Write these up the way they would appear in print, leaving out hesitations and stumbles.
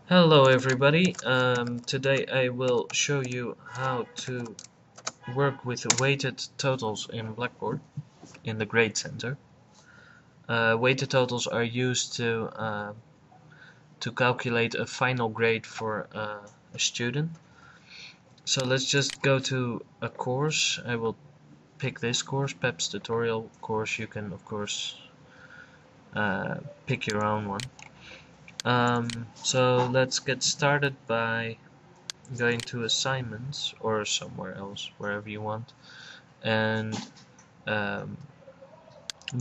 Hello everybody, today I will show you how to work with weighted totals in Blackboard in the grade center. Weighted totals are used to calculate a final grade for a student. So let's just go to a course. I will pick this course, PEP's tutorial course. You can of course pick your own one. So let's get started by going to assignments or somewhere else, wherever you want, and um,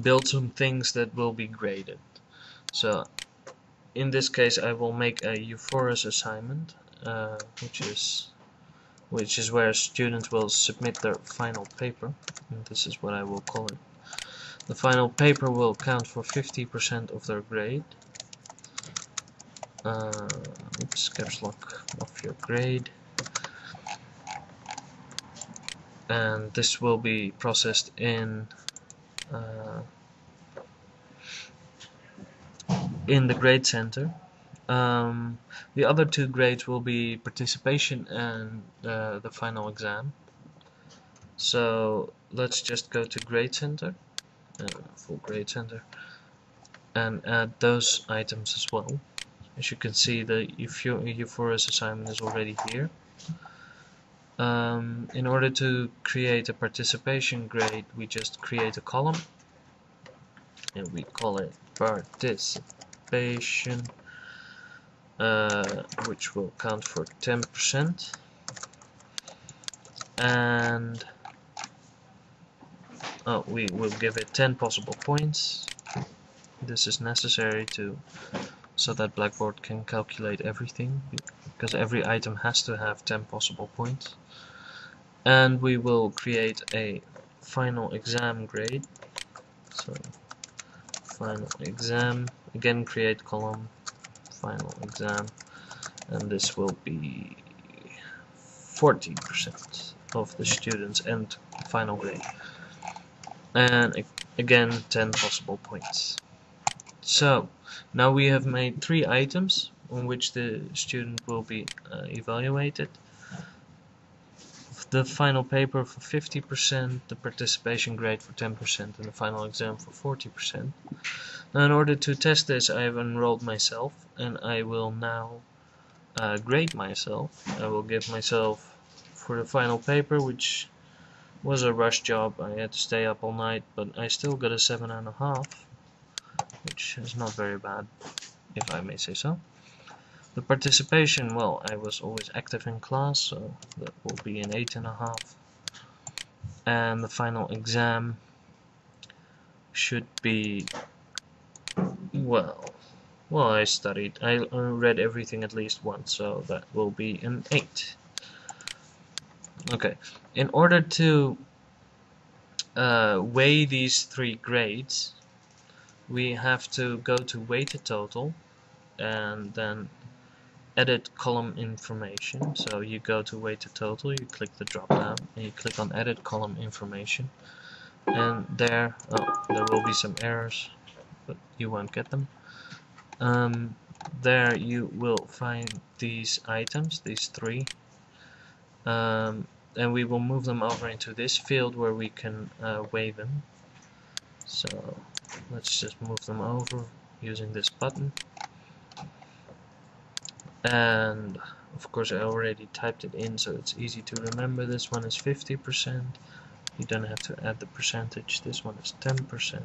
build some things that will be graded. So in this case I will make a Euphorus assignment, which is where students will submit their final paper, and this is what I will call it. The final paper will count for 50% of their grade. Oops, caps lock of your grade. And this will be processed in the grade center. The other two grades will be participation and the final exam. So let's just go to grade center, full grade center, and add those items as well. As you can see, the Euphorus assignment is already here. In order to create a participation grade, we just create a column and we call it participation, which will count for 10%, and we will give it 10 possible points. This is necessary so that Blackboard can calculate everything, because every item has to have 10 possible points. And we will create a final exam grade. So final exam, again create column, final exam, and this will be 40% of the students' end final grade, and again 10 possible points. So now we have made 3 items on which the student will be evaluated. The final paper for 50%, the participation grade for 10%, and the final exam for 40%. Now in order to test this, I have enrolled myself, and I will now grade myself. I will give myself, for the final paper, which was a rush job, I had to stay up all night, but I still got a 7.5, which is not very bad, if I may say so. The participation, well, I was always active in class, so that will be an 8.5. And the final exam should be, well, I studied. I read everything at least once, so that will be an 8. Okay, in order to weigh these 3 grades, we have to go to weighted total and then edit column information. So you go to weighted total, you click the drop down, and you click on edit column information, and there will be some errors, but you won't get them. There you will find these items, these 3, and we will move them over into this field where we can weigh them. So let's just move them over using this button. And of course I already typed it in, so it's easy to remember. This one is 50%. You don't have to add the percentage. This one is 10%.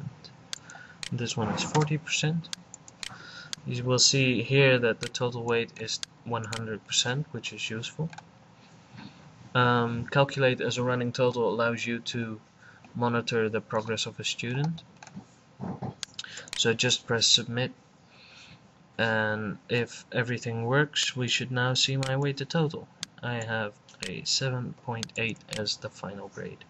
This one is 40%. You will see here that the total weight is 100%, which is useful. Calculate as a running total allows you to monitor the progress of a student. So just press submit, and if everything works, we should now see my weighted total. I have a 7.8 as the final grade.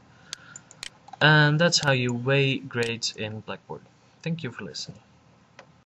And that's how you weigh grades in Blackboard. Thank you for listening.